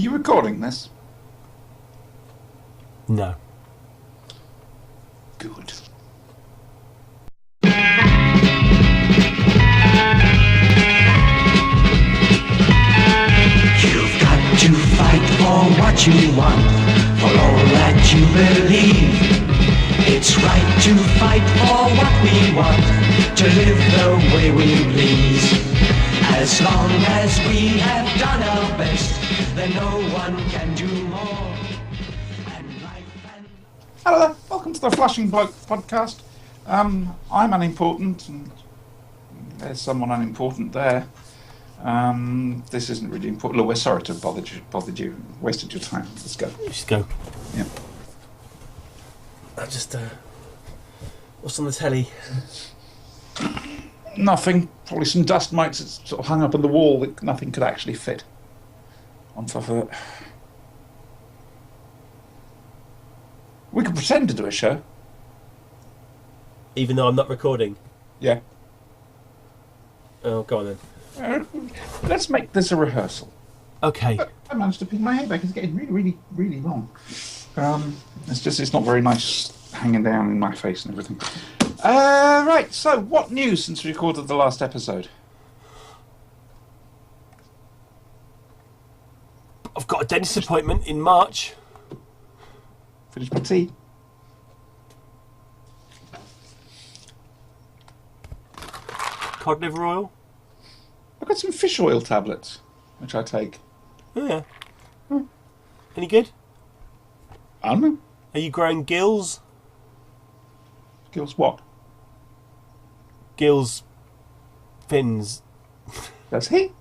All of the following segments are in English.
you recording this? No. Good. You've got to fight for what you want, for all that you believe. It's right to fight for what we want, to live the way we please. As long as we have done our best, then no one can do more. Hello there, welcome to the Flashing Bloke podcast. I'm unimportant, and there's someone unimportant there. This isn't really important. Look, we're sorry to have bothered you, wasted your time. Let's go. Just go. Yeah. I just, what's on the telly? Nothing. Probably some dust mites that's sort of hung up on the wall that nothing could actually fit on top of it. We could pretend to do a show. Even though I'm not recording? Yeah. Oh, go on then. Let's make this a rehearsal. Okay. I managed to pin my hair back. It's getting really, really long. It's not very nice hanging down in my face and everything. Right, so what news since we recorded the last episode? I've got a dentist appointment in March. Finished my tea. Cod liver oil. I've got some fish oil tablets, which I take. Oh, yeah. Any good? I don't know. Are you growing gills? Gills what? Gills. Fins. Does he?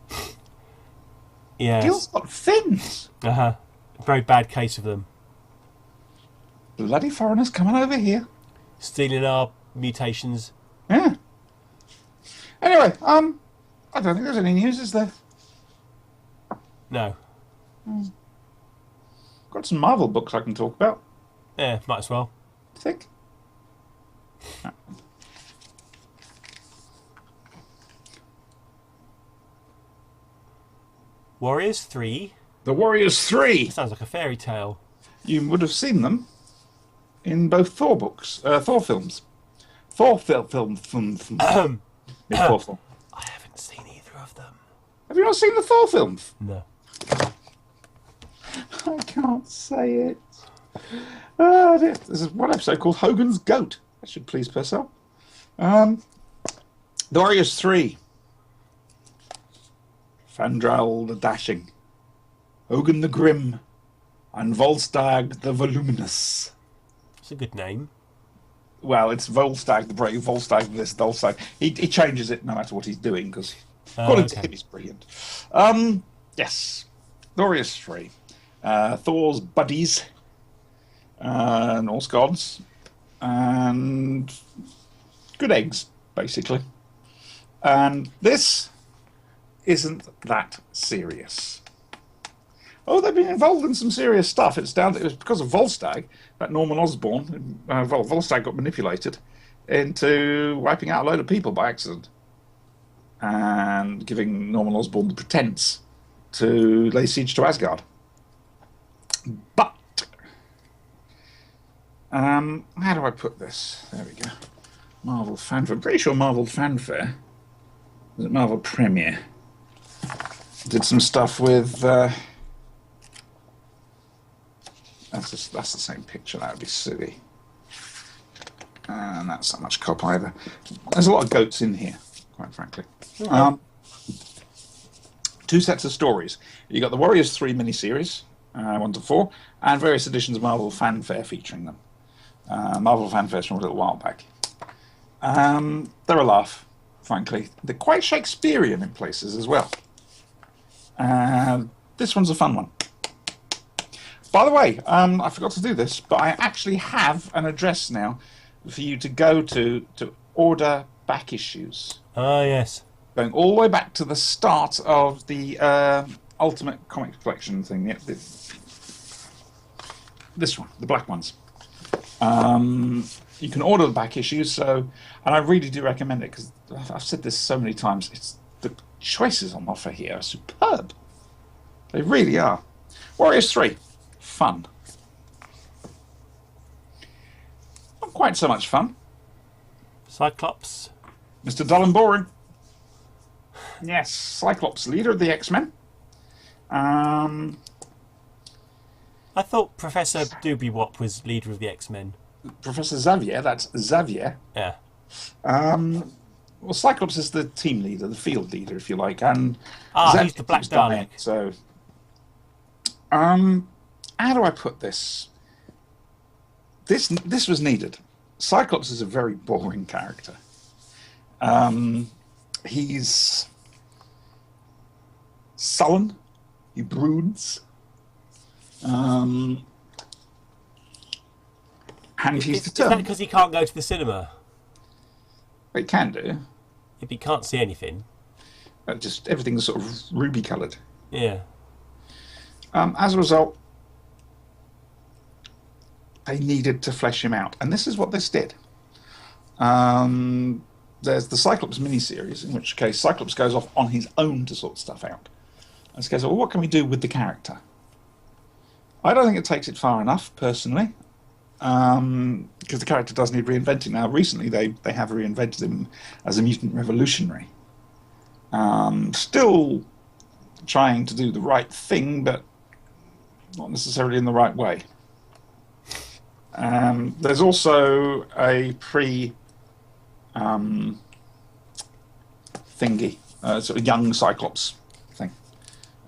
Yeah. Gil's got fins. Uh-huh. Very bad case of them. Bloody foreigners coming over here. Stealing our mutations. Yeah. Anyway, I don't think there's any news, is there? No. Got some Marvel books I can talk about. Yeah, might as well. I think. Warriors 3. The Warriors 3. Sounds like a fairy tale. You would have seen them in both Thor books, Thor films. Thor film. Thor film. I haven't seen either of them. Have you not seen the Thor films? No. I can't say it. This is one episode called Hogan's Goat. That should please Purcell. The Warriors 3. Fandral the Dashing, Hogan the Grim, and Volstagg the Voluminous. It's a good name. Well, it's Volstagg the Brave, Volstagg this, Volstagg. He changes it no matter what he's doing, because according to him, he's brilliant. Yes. Warriors 3. Thor's buddies, Norse gods, and good eggs, basically. And this isn't that serious. Oh, they've been involved in some serious stuff. It was because of Volstagg that Norman Osborn, Volstagg got manipulated into wiping out a load of people by accident and giving Norman Osborn the pretense to lay siege to Asgard. But how do I put this? There we go. Marvel Fanfare. I'm pretty sure Marvel Fanfare was it Marvel Premiere. Did some stuff with. That's the same picture. That would be silly. And that's not much cop either. There's a lot of goats in here, quite frankly. Two sets of stories. You got the Warriors 3 miniseries, 1 to 4, and various editions of Marvel Fanfare featuring them. Marvel Fanfare's from a little while back. They're a laugh, frankly. They're quite Shakespearean in places as well. This one's a fun one. By the way, I forgot to do this, but I actually have an address now for you to go to order back issues. Ah, yes. Going all the way back to the start of the Ultimate Comics Collection thing. This one, the black ones. You can order the back issues, and I really do recommend it because I've said this so many times. The choices on offer here are superb. They really are. Warriors 3. Fun. Not quite so much fun. Cyclops. Mr. Dull and Boring. Yes, Cyclops, leader of the X-Men. I thought Professor Doobie-Wop was leader of the X-Men. Professor Xavier, that's Xavier. Yeah. Well, Cyclops is the team leader, the field leader, if you like, and he's the Black Dalek. So, how do I put this? This was needed. Cyclops is a very boring character. He's sullen. He broods. And he's Is that determined. because he can't go to the cinema? He can do. If he can't see anything. Just everything's sort of ruby coloured. Yeah. As a result, they needed to flesh him out, and this is what this did. There's the Cyclops miniseries, in which case Cyclops goes off on his own to sort stuff out. And he goes, well, what can we do with the character? I don't think it takes it far enough, personally, because the character does need reinventing. Now, recently they have reinvented him as a mutant revolutionary. Still trying to do the right thing, but not necessarily in the right way. There's also a thingy, sort of young Cyclops thing,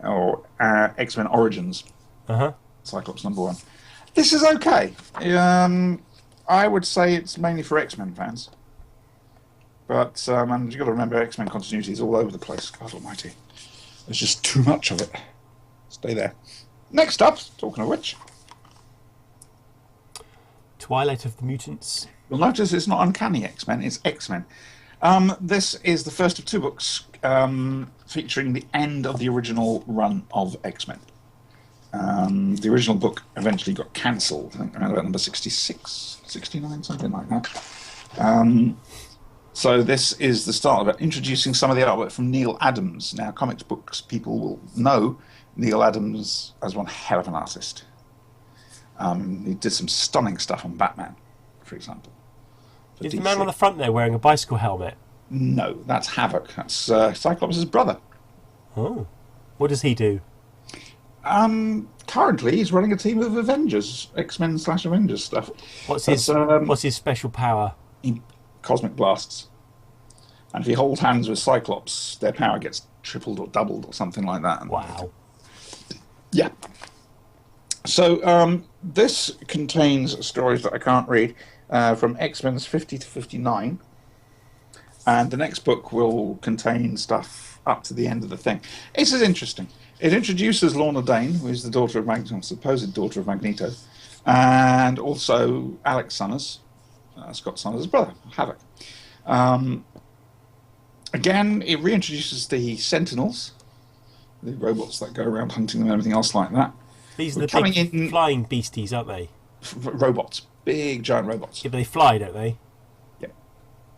or X-Men Origins. Cyclops #1. This is okay. I would say it's mainly for X-Men fans. But and you've got to remember, X-Men continuity is all over the place. God almighty. There's just too much of it. Stay there. Next up, talking of which, Twilight of the Mutants. you'll notice it's not Uncanny X-Men, it's X-Men. This is the first of 2 books featuring the end of the original run of X-Men. The original book eventually got cancelled, I think around about number 66, 69, something like that. So this is the start of it, introducing some of the artwork from Neil Adams. Now, comics books people will know Neil Adams as one hell of an artist. He did some stunning stuff on Batman, for example. for Is the DC. man on the front there wearing a bicycle helmet? No, that's Havoc. That's Cyclops' brother. Oh. What does he do? Currently, he's running a team of Avengers, X-Men / Avengers stuff. What's That's, his special power? Cosmic blasts. And if he holds hands with Cyclops, their power gets tripled or doubled or something like that. Wow. Yeah. So this contains stories that I can't read from X-Men's 50 to 59. And the next book will contain stuff up to the end of the thing. This is interesting. It introduces Lorna Dane, who is the daughter of Magneto, supposed daughter of Magneto, and also Alex Summers, Scott Summers' brother, Havoc. Again, it reintroduces the Sentinels, the robots that go around hunting them and everything else like that. These are We're the coming big in- flying beasties, aren't they? Robots, big giant robots. Yeah, but they fly, don't they? Yeah.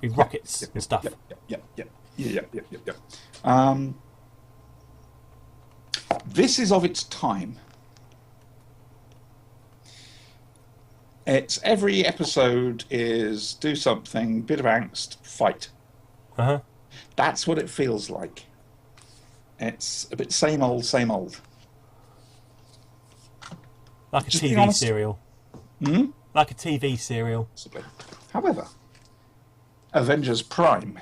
With rockets and stuff. Yep. This is of its time. It's every episode is do something, bit of angst, fight. Uh-huh. That's what it feels like. It's a bit same old, same old. Like a Just being TV honest. serial. Hmm? Like a TV serial. Possibly. However, Avengers Prime.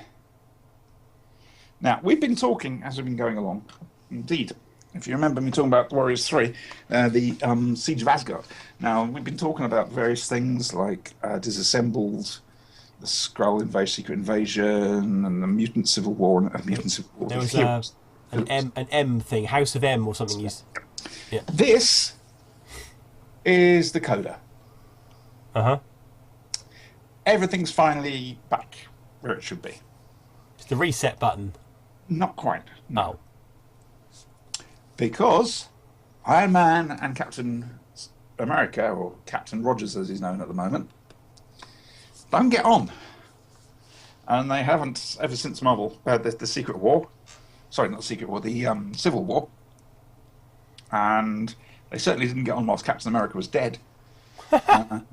Now, we've been talking as we've been going along. Indeed, if you remember me talking about Warriors 3, the Siege of Asgard. Now, we've been talking about various things like Disassembled, the Skrull Secret Invasion, and the Mutant Civil War. And Mutant Civil War. There was Heroes. an M thing, House of M or something. Yeah. This is the coda. Uh-huh. Everything's finally back where it should be. It's the reset button. Not quite. Oh. Because Iron Man and Captain America, or Captain Rogers as he's known at the moment, don't get on. And they haven't ever since Marvel, the Secret War. Sorry, not the Secret War, the Civil War. And They certainly didn't get on whilst Captain America was dead. But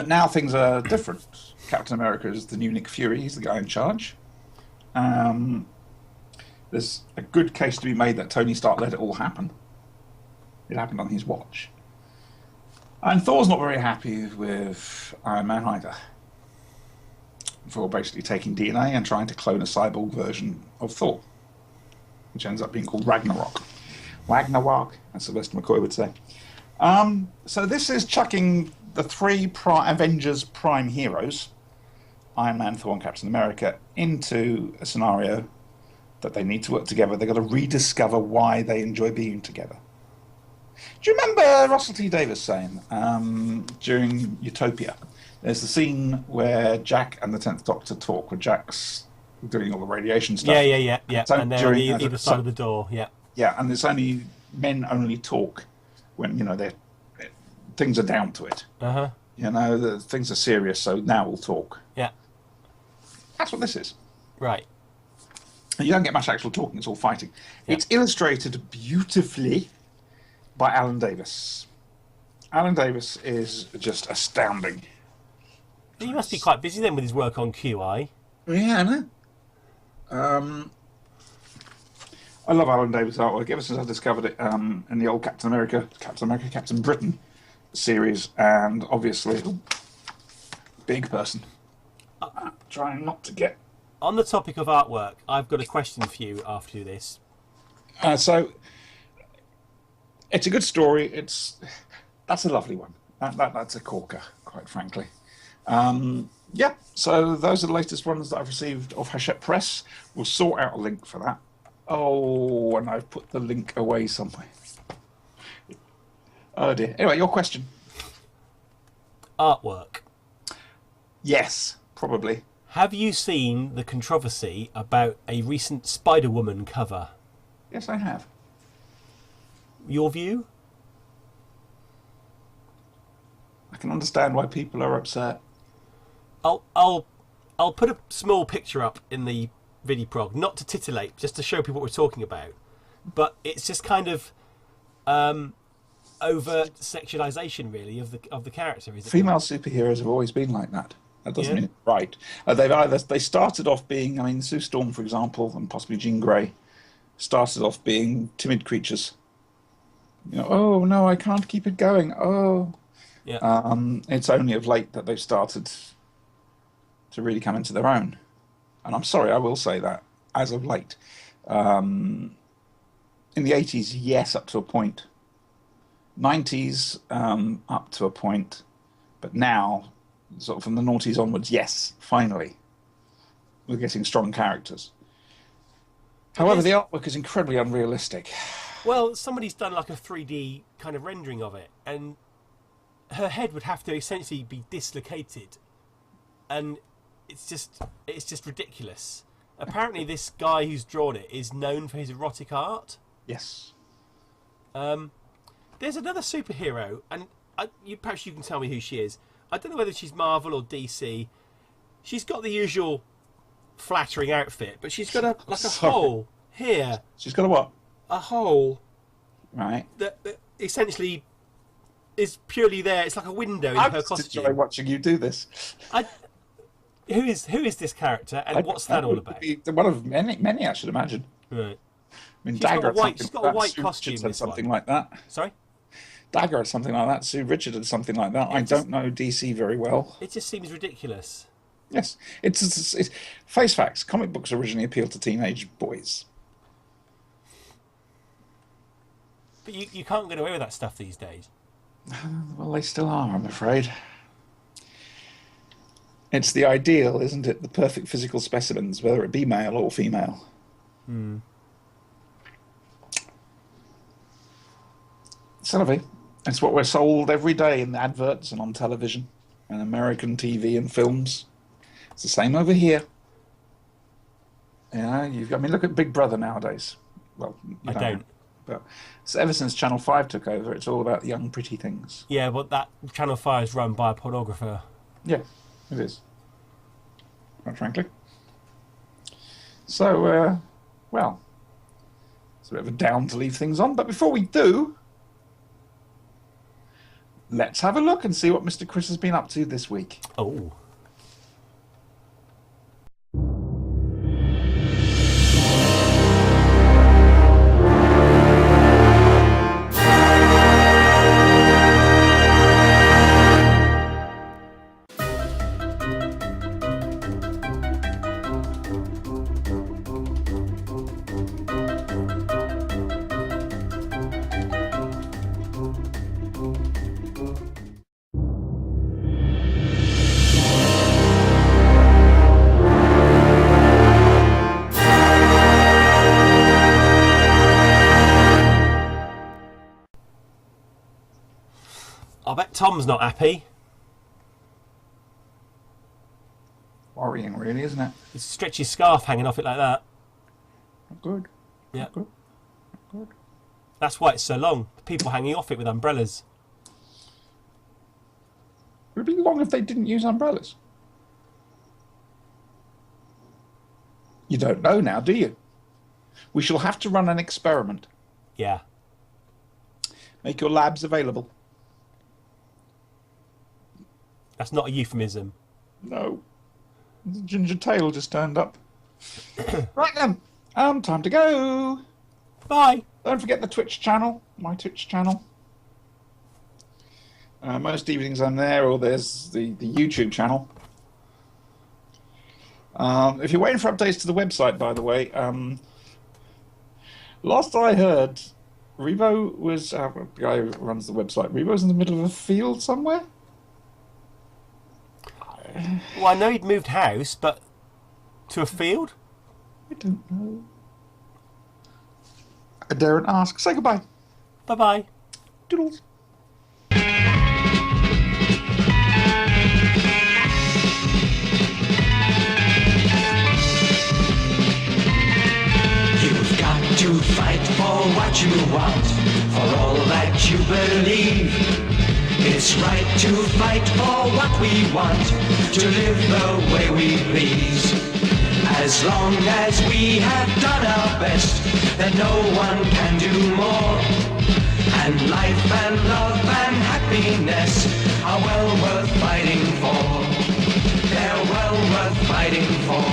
now things are different. Captain America is the new Nick Fury. He's the guy in charge. There's a good case to be made that Tony Stark let it all happen. It happened on his watch. And Thor's not very happy with Iron Man either, for basically taking DNA and trying to clone a cyborg version of Thor, which ends up being called Ragnarok. Ragnarok, as Sylvester McCoy would say. So this is chucking the three Avengers prime heroes, Iron Man, Thor, and Captain America, into a scenario that they need to work together. They've got to rediscover why they enjoy being together. Do you remember Russell T Davies saying during Utopia, there's the scene where Jack and the 10th Doctor talk, where Jack's doing all the radiation stuff. Yeah. And they're on either side of the door, yeah. Yeah, and it's only, men only talk when, things are down to it. Uh-huh. Things are serious, so now we'll talk. Yeah. That's what this is. Right. You don't get much actual talking, it's all fighting. Yeah. It's illustrated beautifully by Alan Davis. Alan Davis is just astounding. He must be quite busy then with his work on QI. Yeah, I know. I love Alan Davis' artwork ever since I discovered it in the old Captain America, Captain Britain series, and obviously, big person. Trying not to get... On the topic of artwork, I've got a question for you after this. So, it's a good story. That's a lovely one. That's a corker, quite frankly. Yeah, so those are the latest ones that I've received of Hatchette Press. We'll sort out a link for that. Oh, and I've put the link away somewhere. Oh dear. Anyway, your question. Artwork. Yes, probably. Have you seen the controversy about a recent Spider-Woman cover? Yes, I have. Your view? I can understand why people are upset. I'll put a small picture up in the VidiProg, not to titillate, just to show people what we're talking about. But it's just kind of overt sexualization, really, of the character. Is it? Female superheroes have always been like that. That doesn't mean it's right. They started off being, Sue Storm, for example, and possibly Jean Grey, started off being timid creatures. Oh no, I can't keep it going. Oh, yeah. It's only of late that they've started to really come into their own. And I'm sorry, I will say that, as of late. In the 80s, yes, up to a point. 90s, up to a point. But now, sort of from the noughties onwards, yes, finally, we're getting strong characters. However, the artwork is incredibly unrealistic. Well, somebody's done like a 3D kind of rendering of it, and her head would have to essentially be dislocated. And it's just ridiculous. Apparently, this guy who's drawn it is known for his erotic art. Yes. There's another superhero, and perhaps you can tell me who she is. I don't know whether she's Marvel or DC. She's got the usual flattering outfit, but she's got a hole here. She's got a what? A hole. Right. That essentially is purely there. It's like a window in her costume. I enjoy watching you do this. Who is this character, and what's that all about? One of many, I should imagine. Right. She's got a white costume. Sue something like that. Sorry? Dagger had something like that. Sue Richard had something like that. I don't know DC very well. It just seems ridiculous. Yes, it's face facts. Comic books originally appealed to teenage boys. But you can't get away with that stuff these days. Well, they still are, I'm afraid. It's the ideal, isn't it? The perfect physical specimens, whether it be male or female. Sylvie, it's what we're sold every day in the adverts and on television and American TV and films. It's the same over here. Look at Big Brother nowadays. Well, I don't. But so ever since Channel 5 took over, it's all about young, pretty things. Yeah, but that Channel 5 is run by a pornographer. Yeah, it is. Quite frankly. So, It's a bit of a down to leave things on. But before we do, let's have a look and see what Mr. Chris has been up to this week. Oh. I bet Tom's not happy. Worrying, really, isn't it? He stretched his scarf hanging off it like that. Not good. Yeah. Not good. Not good. That's why it's so long. People hanging off it with umbrellas. Would it be long if they didn't use umbrellas? You don't know now, do you? We shall have to run an experiment. Yeah. Make your labs available. That's not a euphemism. No. The ginger tail just turned up. Right then. Time to go. Bye. Don't forget the Twitch channel, my Twitch channel. Most evenings I'm there, or there's the YouTube channel. If you're waiting for updates to the website, by the way, last I heard, Revo was, the guy who runs the website, Revo's in the middle of a field somewhere? Well, I know he'd moved house, but to a field? I don't know. I daren't ask. Say goodbye. Bye-bye. Doodles. You've got to fight for what you want, for all that you believe. It's right to fight for what we want, to live the way we please. As long as we have done our best, then no one can do more. And life and love and happiness are well worth fighting for. They're well worth fighting for.